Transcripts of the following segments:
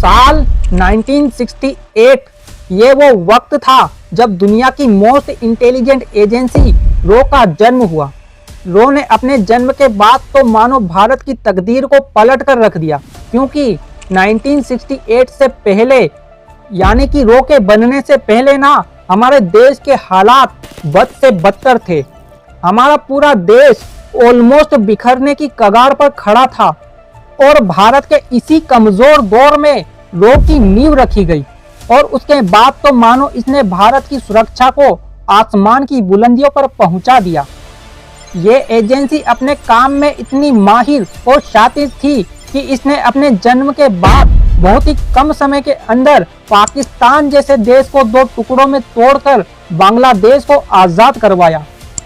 साल 1968 ये वो वक्त था जब दुनिया की मोस्ट इंटेलिजेंट एजेंसी रो का जन्म हुआ। रो ने अपने जन्म के बाद तो मानो भारत की तकदीर को पलट कर रख दिया, क्योंकि 1968 से पहले यानी कि रो के बनने से पहले ना हमारे देश के हालात बद से बदतर थे। हमारा पूरा देश ऑलमोस्ट बिखरने की कगार पर खड़ा था और भारत के इसी कमजोर दौर में रो की नींव रखी गई और उसके बाद तो मानो इसने भारत की सुरक्षा को आसमान की बुलंदियों पर पहुंचा दिया। ये एजेंसी अपने काम में इतनी माहिर और शातिर थी कि इसने अपने जन्म के बाद बहुत ही कम समय के अंदर पाकिस्तान जैसे देश को दो टुकड़ों में तोड़कर बांग्लादेश को आजाद करवाया,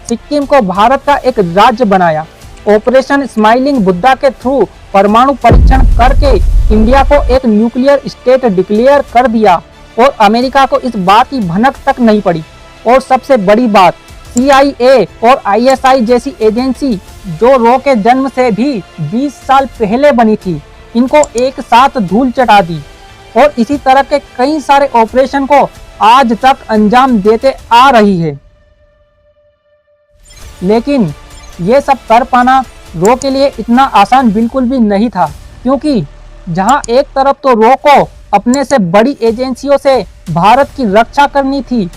सिक्किम को भारत का एक राज्य बनाया, ऑपरेशन स्माइलिंग बुद्धा के थ्रू परमाणु परीक्षण करके इंडिया को एक न्यूक्लियर स्टेट डिक्लेयर कर दिया और अमेरिका को इस बात की भनक तक नहीं पड़ी। और सबसे बड़ी बात, CIA और ISI जैसी एजेंसी जो रो के जन्म से भी 20 साल पहले बनी थी, इनको एक साथ धूल चटा दी और इसी तरह के कई सारे ऑपरेशन को आज तक अंजाम देते आ रही है। लेकिन ये सब कर पाना रो के लिए इतना आसान बिल्कुल भी नहीं था, क्योंकि जहां एक तरफ तो रो को अपने से बड़ी एजेंसियों से भारत की रक्षा करनी थी,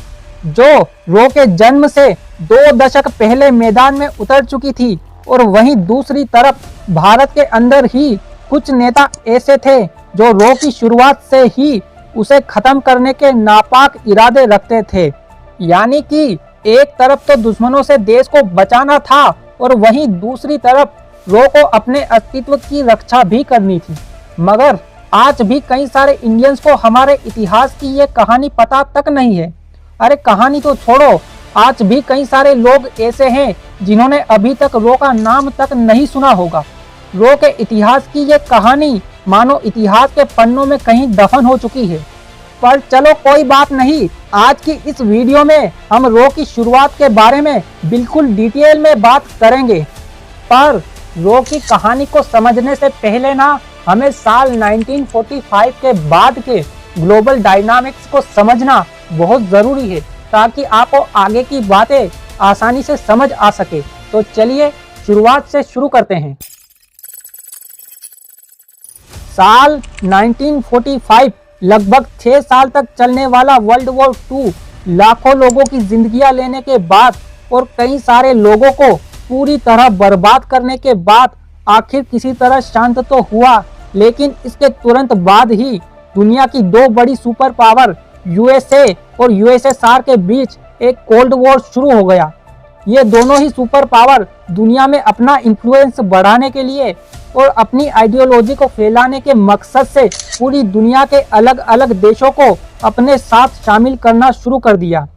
जो रो के जन्म से 2 दशक पहले मैदान में उतर चुकी थी, और वहीं दूसरी तरफ भारत के अंदर ही कुछ नेता ऐसे थे जो रो की शुरुआत से ही उसे खत्म करने के नापाक इरादे रखते थे। यानी कि एक तरफ तो दुश्मनों से देश को बचाना था और वहीं दूसरी तरफ रो को अपने अस्तित्व की रक्षा भी करनी थी। मगर आज भी कई सारे इंडियंस को हमारे इतिहास की ये कहानी पता तक नहीं है। अरे कहानी तो छोड़ो, आज भी कई सारे लोग ऐसे हैं जिन्होंने अभी तक रो का नाम तक नहीं सुना होगा। रो के इतिहास की ये कहानी मानो इतिहास के पन्नों में कहीं दफन हो चुकी है। पर चलो कोई बात नहीं, आज की इस वीडियो में हम रो की शुरुआत के बारे में बिल्कुल डिटेल में बात करेंगे। पर रो की कहानी को समझने से पहले ना हमें साल 1945 के बाद के ग्लोबल डायनामिक्स को समझना बहुत ज़रूरी है, ताकि आपको आगे की बातें आसानी से समझ आ सके। तो चलिए शुरुआत से शुरू करते हैं। साल 1945 लगभग 6 साल तक चलने वाला वर्ल्ड वॉर 2 लाखों लोगों की जिंदगियां लेने के बाद और कई सारे लोगों को पूरी तरह बर्बाद करने के बाद आखिर किसी तरह शांत तो हुआ, लेकिन इसके तुरंत बाद ही दुनिया की 2 बड़ी सुपर पावर USA और USSR के बीच एक कोल्ड वॉर शुरू हो गया। ये दोनों ही सुपर पावर दुनिया में अपना इन्फ्लुएंस बढ़ाने के लिए और अपनी आइडियोलॉजी को फैलाने के मकसद से पूरी दुनिया के अलग अलग देशों को अपने साथ शामिल करना शुरू कर दिया।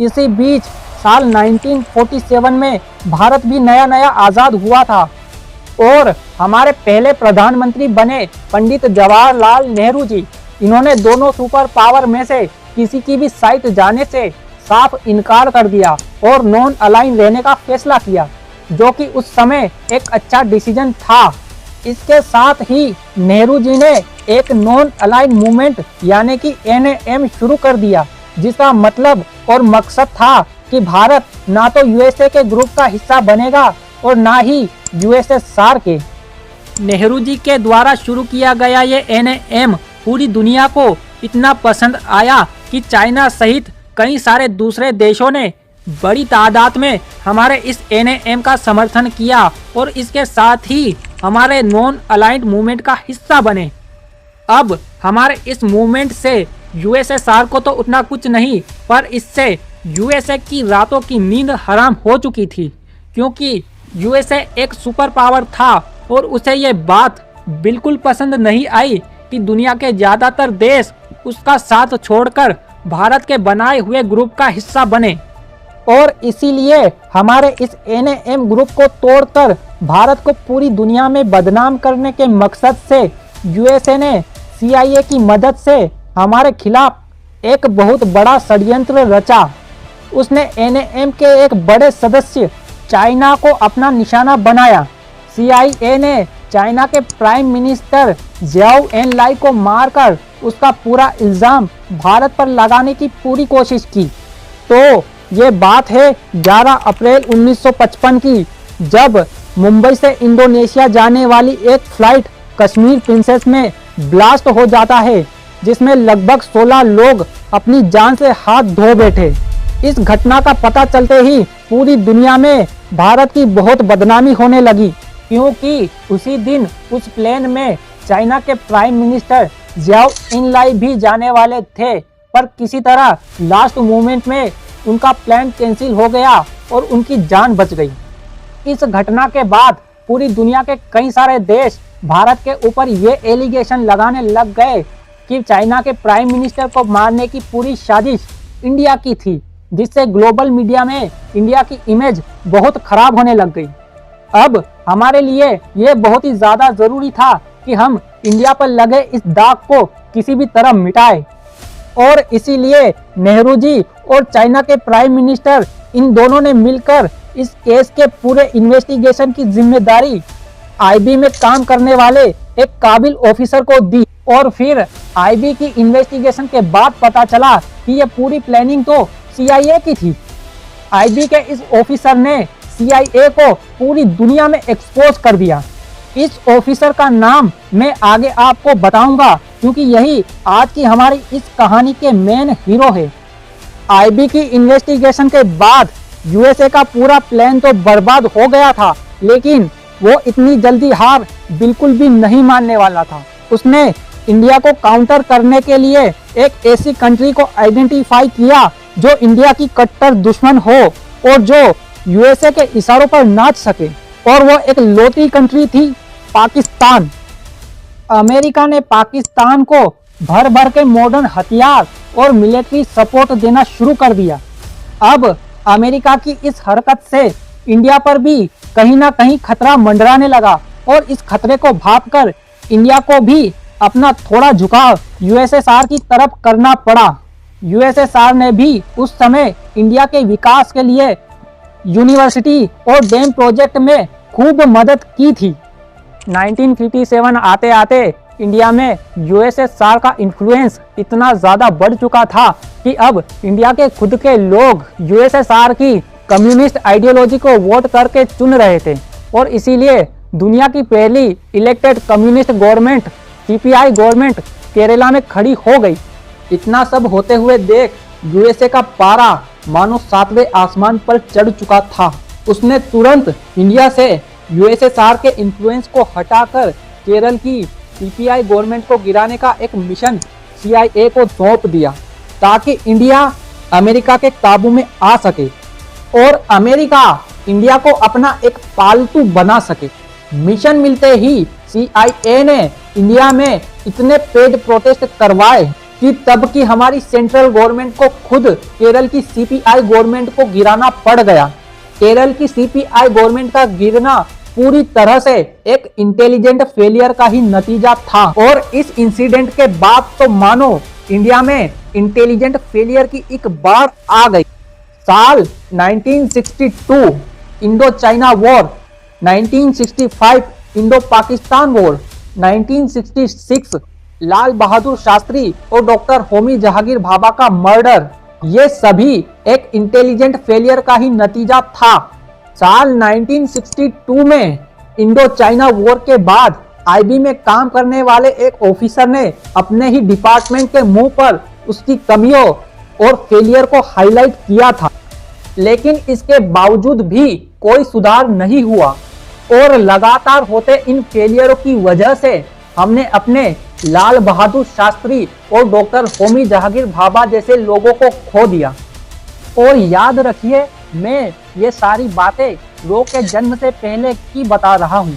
इसी बीच साल 1947 में भारत भी नया नया आज़ाद हुआ था और हमारे पहले प्रधानमंत्री बने पंडित जवाहरलाल नेहरू जी। इन्होंने दोनों सुपर पावर में से किसी की भी साइड जाने से साफ इनकार कर दिया और नॉन अलाइन रहने का फैसला किया, जो कि उस समय एक अच्छा डिसीजन था। इसके साथ ही नेहरू जी ने एक नॉन अलाइन मूवमेंट यानी कि NAM शुरू कर दिया, जिसका मतलब और मकसद था कि भारत ना तो USA के ग्रुप का हिस्सा बनेगा और ना ही USSR के। नेहरू जी के द्वारा शुरू किया गया ये NAM पूरी दुनिया को इतना पसंद आया कि चाइना सहित कई सारे दूसरे देशों ने बड़ी तादाद में हमारे इस NAM का समर्थन किया और इसके साथ ही हमारे नॉन अलाइंड मूवमेंट का हिस्सा बने। अब हमारे इस मूवमेंट से USSR को तो उतना कुछ नहीं, पर इससे USA की रातों की नींद हराम हो चुकी थी, क्योंकि USA एक सुपर पावर था और उसे ये बात बिल्कुल पसंद नहीं आई कि दुनिया के ज़्यादातर देश उसका साथ छोड़कर भारत के बनाए हुए ग्रुप का हिस्सा बने। और इसीलिए हमारे इस NAM ग्रुप को तोड़कर भारत को पूरी दुनिया में बदनाम करने के मकसद से USA ने CIA की मदद से हमारे खिलाफ एक बहुत बड़ा षड्यंत्र रचा। उसने NAM के एक बड़े सदस्य चाइना को अपना निशाना बनाया। CIA ने चाइना के प्राइम मिनिस्टर ज़्याओ एनलाई को मारकर उसका पूरा इल्ज़ाम भारत पर लगाने की पूरी कोशिश की। तो ये बात है 11 अप्रैल 1955 की, जब मुंबई से इंडोनेशिया जाने वाली एक फ्लाइट कश्मीर प्रिंसेस में ब्लास्ट हो जाता है, जिसमें लगभग 16 लोग अपनी जान से हाथ धो बैठे। इस घटना का पता चलते ही पूरी दुनिया में भारत की बहुत बदनामी होने लगी, क्योंकि उसी दिन उस प्लेन में चाइना के प्राइम मिनिस्टर ज़्याओ एनलाई भी जाने वाले थे, पर किसी तरह लास्ट मोमेंट में उनका प्लान कैंसिल हो गया और उनकी जान बच गई। इस घटना के बाद पूरी दुनिया के कई सारे देश भारत के ऊपर ये एलिगेशन लगाने लग गए कि चाइना के प्राइम मिनिस्टर को मारने की पूरी साजिश इंडिया की थी, जिससे ग्लोबल मीडिया में इंडिया की इमेज बहुत खराब होने लग गई। अब हमारे लिए ये बहुत ही ज़्यादा ज़रूरी था कि हम इंडिया पर लगे इस दाग को किसी भी तरह मिटाएं, और इसीलिए नेहरू जी और चाइना के प्राइम मिनिस्टर इन दोनों ने मिलकर इस केस के पूरे इन्वेस्टिगेशन की जिम्मेदारी आईबी में काम करने वाले एक काबिल ऑफिसर को दी। और फिर आईबी की इन्वेस्टिगेशन के बाद पता चला कि ये पूरी प्लानिंग तो सीआईए की थी। आईबी के इस ऑफिसर ने सीआईए को पूरी दुनिया में एक्सपोज कर दिया। इस ऑफिसर का नाम मैं आगे आपको बताऊंगा, क्योंकि यही आज की हमारी इस कहानी के मेन हीरो है। आईबी की इन्वेस्टिगेशन के बाद यूएसए का पूरा प्लान तो बर्बाद हो गया था, लेकिन वो इतनी जल्दी हार बिल्कुल भी नहीं मानने वाला था। उसने इंडिया को काउंटर करने के लिए एक ऐसी कंट्री को आइडेंटिफाई किया जो इंडिया की कट्टर दुश्मन हो और जो यूएसए के इशारों पर नाच सके, और वो एक लोती कंट्री थी, पाकिस्तान। अमेरिका ने पाकिस्तान को भर भर के मॉडर्न हथियार और मिलिट्री सपोर्ट देना शुरू कर दिया। अब अमेरिका की इस हरकत से इंडिया पर भी कहीं ना कहीं खतरा मंडराने लगा, और इस खतरे को भांपकर इंडिया को भी अपना थोड़ा झुकाव यूएसएसआर की तरफ करना पड़ा। यूएसएसआर ने भी उस समय इंडिया के विकास के लिए यूनिवर्सिटी और डैम प्रोजेक्ट में खूब मदद की थी। 1957 आते आते इंडिया में यूएसएसआर का इन्फ्लुएंस इतना ज़्यादा बढ़ चुका था कि अब इंडिया के खुद के लोग यूएसएसआर की कम्युनिस्ट आइडियोलॉजी को वोट करके चुन रहे थे, और इसीलिए दुनिया की पहली elected communist government CPI government Kerala में खड़ी हो गई। इतना सब होते हुए देख यूएसए का पारा मानो 7वें आसमान पर चढ़ चुका था। उसने तुरंत इंडिया से यूएसएसआर के इन्फ्लुएंस को हटाकर केरल की सीपीआई गवर्नमेंट को गिराने का एक मिशन सीआईए को सौंप दिया, ताकि इंडिया अमेरिका के काबू में आ सके और अमेरिका इंडिया को अपना एक पालतू बना सके। मिशन मिलते ही सीआईए ने इंडिया में इतने पेड प्रोटेस्ट करवाए कि तब की हमारी सेंट्रल गवर्नमेंट को खुद केरल की सीपीआई गवर्नमेंट को गिराना पड़ गया। केरल की सीपीआई गवर्नमेंट का गिरना पूरी तरह से एक इंटेलिजेंट फेलियर का ही नतीजा था, और इस इंसिडेंट के बाद तो मानो इंडिया में इंटेलिजेंट फेलियर की एक बाढ़ आ गई। साल 1962 Indo China war, 1965 Indo Pakistan war, 1966 Lal Bahadur Shastri और डॉक्टर होमी जहांगीर भाभा का मर्डर, ये सभी एक इंटेलिजेंट फेलियर का ही नतीजा था। साल 1962 में इंडो चाइना वॉर के बाद आईबी में काम करने वाले एक ऑफिसर ने अपने ही डिपार्टमेंट के मुंह पर उसकी कमियों और फेलियर को हाईलाइट किया था, लेकिन इसके बावजूद भी कोई सुधार नहीं हुआ, और लगातार होते इन फेलियरों की वजह से हमने अपने लाल बहादुर शास्त्री और डॉक्टर होमी जहांगीर भाभा जैसे लोगों को खो दिया। और याद रखिए, मैं ये सारी बातें लोग के जन्म से पहले की बता रहा हूँ।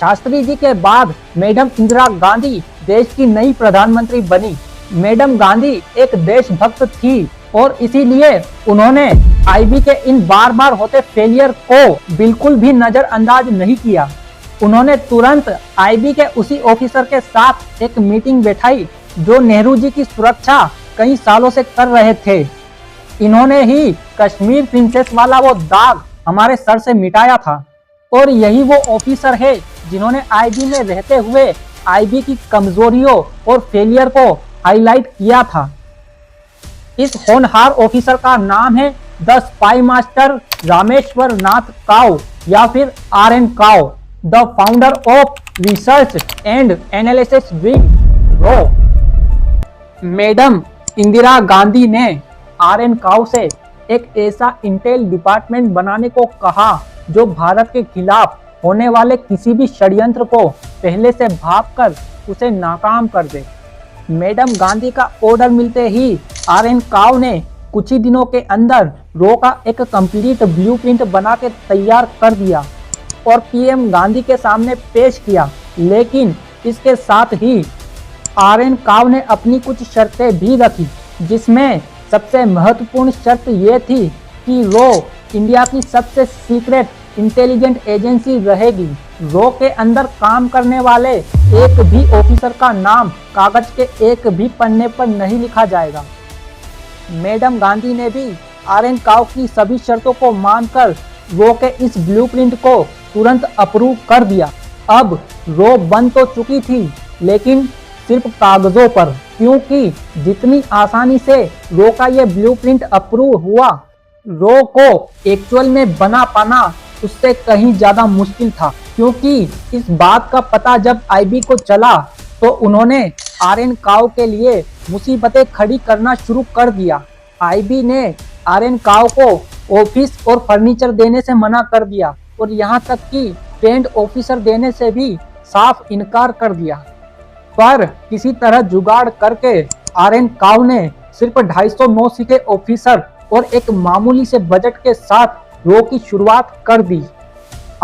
शास्त्री जी के बाद मैडम इंदिरा गांधी देश की नई प्रधानमंत्री बनी। मैडम गांधी एक देशभक्त थी, और इसीलिए उन्होंने आईबी के इन बार बार होते फेलियर को बिल्कुल भी नजरअंदाज नहीं किया। उन्होंने तुरंत आईबी के उसी ऑफिसर के साथ एक मीटिंग बैठाई जो नेहरू जी की सुरक्षा कई सालों से कर रहे थे। इन्होंने ही कश्मीर प्रिंसेस वाला वो दाग हमारे सर से मिटाया था। और यही वो ऑफिसर है जिन्होंने आईबी में रहते हुए आईबी की कमजोरियों और फेलियर को हाईलाइट किया था। इस होनहार ऑफिसर का नाम है the spy master Rameshwar Nath Kao या फिर RN Kao, the founder of research and analysis wing रो। मैडम इंदिरा गांधी ने RN काव से एक ऐसा इंटेल डिपार्टमेंट बनाने को कहा जो भारत के खिलाफ होने वाले किसी भी षड्यंत्र को पहले से भांपकर उसे नाकाम कर दे। मैडम गांधी का ऑर्डर मिलते ही RN काव ने कुछ ही दिनों के अंदर रो का एक कंप्लीट ब्लूप्रिंट बना के तैयार कर दिया और PM गांधी के सामने पेश किया। लेकिन इसके साथ ही RN काव ने अपनी कुछ शर्तें भी रखी, जिसमें सबसे महत्वपूर्ण शर्त ये थी कि रो इंडिया की सबसे सीक्रेट इंटेलिजेंट एजेंसी रहेगी। रो के अंदर काम करने वाले एक भी ऑफिसर का नाम कागज के एक भी पन्ने पर नहीं लिखा जाएगा। मैडम गांधी ने भी RN काव की सभी शर्तों को मानकर रो के इस ब्लूप्रिंट को तुरंत अप्रूव कर दिया। अब रो बन तो चुकी थी, लेकिन सिर्फ कागजों पर, क्योंकि जितनी आसानी से रो का ये ब्लूप्रिंट अप्रूव हुआ, रो को एक्चुअल में बना पाना उससे कहीं ज्यादा मुश्किल था। क्योंकि इस बात का पता जब आईबी को चला तो उन्होंने RN काव के लिए मुसीबतें खड़ी करना शुरू कर दिया। आईबी ने RN काव को ऑफिस और फर्नीचर देने से मना कर दिया और यहाँ तक कि ट्रेंड ऑफिसर देने से भी साफ इनकार कर दिया। पर किसी तरह जुगाड़ करके RN काव ने सिर्फ 250 नौसिखे ऑफिसर और एक मामूली से बजट के साथ रो की शुरुआत कर दी।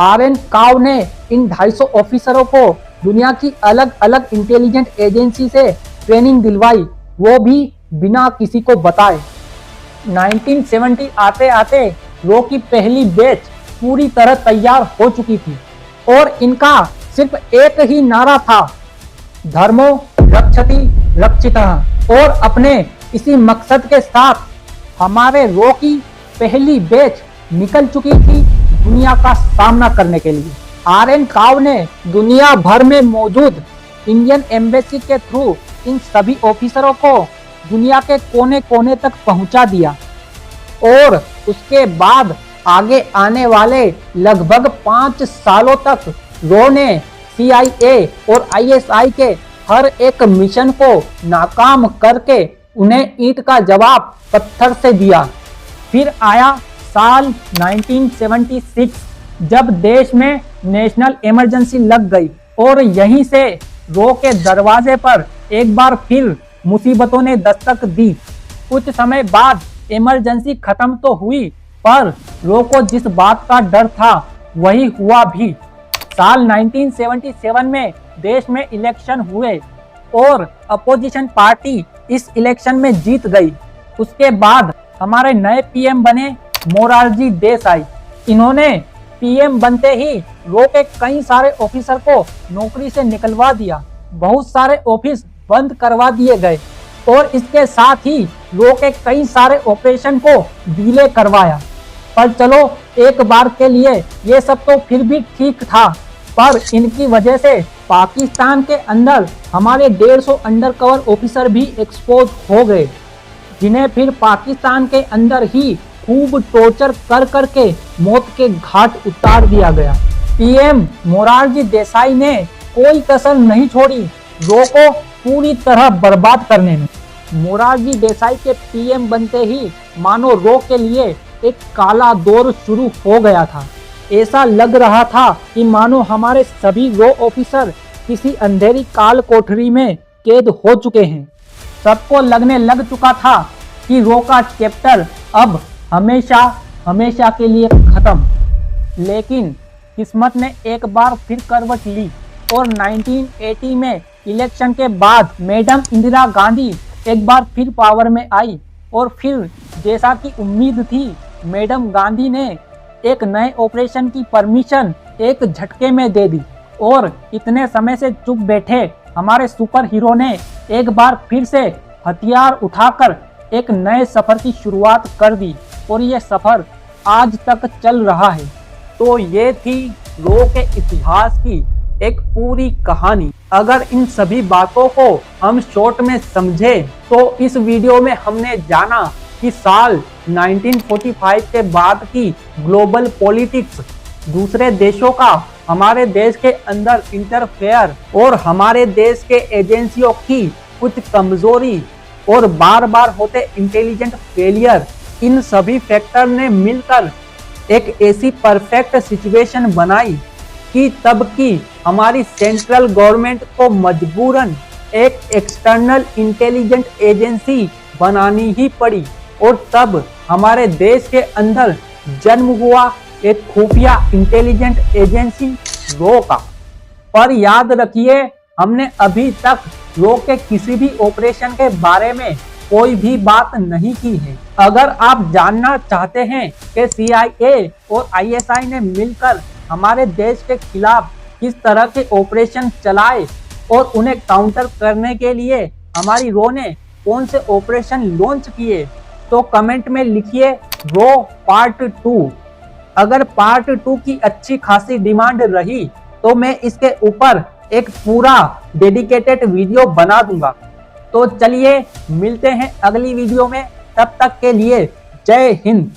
RN काव ने इन 250 ऑफिसरों को दुनिया की अलग अलग इंटेलिजेंट एजेंसी से ट्रेनिंग दिलवाई, वो भी बिना किसी को बताए। 1970 आते आते रो की पहली बैच पूरी तरह तैयार हो चुकी थी और इनका सिर्फ एक ही नारा था, धर्मो रक्षति रक्षितः। और अपने इसी मकसद के साथ हमारे रो की पहली बैच निकल चुकी थी दुनिया का सामना करने के लिए। RN काव ने दुनिया भर में मौजूद इंडियन एम्बेसी के थ्रू इन सभी ऑफिसरों को दुनिया के कोने कोने तक पहुंचा दिया और उसके बाद आगे आने वाले लगभग 5 सालों तक रो ने CIA और ISI के हर एक मिशन को नाकाम करके उन्हें ईंट का जवाब पत्थर से दिया। फिर आया साल 1976 जब देश में नेशनल इमरजेंसी लग गई और यहीं से रो के दरवाजे पर एक बार फिर मुसीबतों ने दस्तक दी। कुछ समय बाद इमरजेंसी खत्म तो हुई, पर रो को जिस बात का डर था वही हुआ भी। साल 1977 में देश में इलेक्शन हुए और अपोजिशन पार्टी इस इलेक्शन में जीत गई। उसके बाद हमारे नए PM बने मोरारजी देसाई। इन्होंने PM बनते ही रो के कई सारे ऑफिसर को नौकरी से निकलवा दिया, बहुत सारे ऑफिस बंद करवा दिए गए और इसके साथ ही रो के कई सारे ऑपरेशन को डिले करवाया। पर चलो, एक बार के लिए ये सब तो फिर भी ठीक था, पर इनकी वजह से पाकिस्तान के अंदर हमारे 150 अंडरकवर ऑफिसर भी एक्सपोज हो गए, जिन्हें फिर पाकिस्तान के अंदर ही खूब टॉर्चर कर करके मौत के घाट उतार दिया गया। PM मोरारजी देसाई ने कोई कसर नहीं छोड़ी रो को पूरी तरह बर्बाद करने में। मोरारजी देसाई के PM बनते ही मानो रो के लिए एक काला दौर शुरू हो गया था। ऐसा लग रहा था कि मानो हमारे सभी रो ऑफिसर किसी अंधेरी काल कोठरी में कैद हो चुके हैं। सबको लगने लग चुका था कि रो का चैप्टर अब हमेशा हमेशा के लिए खत्म। लेकिन किस्मत ने एक बार फिर करवट ली और 1980 में इलेक्शन के बाद मैडम इंदिरा गांधी एक बार फिर पावर में आई और फिर जैसा कि उम्मीद थी, मैडम गांधी ने एक नए ऑपरेशन की परमिशन एक झटके में दे दी और इतने समय से चुप बैठे हमारे सुपर हीरो ने एक बार फिर से हथियार उठाकर एक नए सफर की शुरुआत कर दी और ये सफर आज तक चल रहा है। तो ये थी रो के इतिहास की एक पूरी कहानी। अगर इन सभी बातों को हम शॉर्ट में समझे तो इस वीडियो में हमने जाना कि साल 1945 के बाद की ग्लोबल पॉलिटिक्स, दूसरे देशों का हमारे देश के अंदर इंटरफेयर और हमारे देश के एजेंसियों की कुछ कमजोरी और बार बार होते इंटेलिजेंट फेलियर, इन सभी फैक्टर ने मिलकर एक ऐसी परफेक्ट सिचुएशन बनाई कि तब की हमारी सेंट्रल गवर्नमेंट को मजबूरन एक एक्सटर्नल इंटेलिजेंट एजेंसी बनानी ही पड़ी और तब हमारे देश के अंदर जन्म हुआ एक खुफिया इंटेलिजेंट एजेंसी रो का। पर याद रखिए, हमने अभी तक रो के किसी भी ऑपरेशन के बारे में कोई भी बात नहीं की है। अगर आप जानना चाहते हैं कि CIA और ISI ने मिलकर हमारे देश के खिलाफ किस तरह के ऑपरेशन चलाए और उन्हें काउंटर करने के लिए हमारी रो ने कौन से ऑपरेशन लॉन्च किए, तो कमेंट में लिखिए रो पार्ट 2। अगर पार्ट 2 की अच्छी खासी डिमांड रही तो मैं इसके ऊपर एक पूरा डेडिकेटेड वीडियो बना दूंगा। तो चलिए मिलते हैं अगली वीडियो में, तब तक के लिए जय हिंद।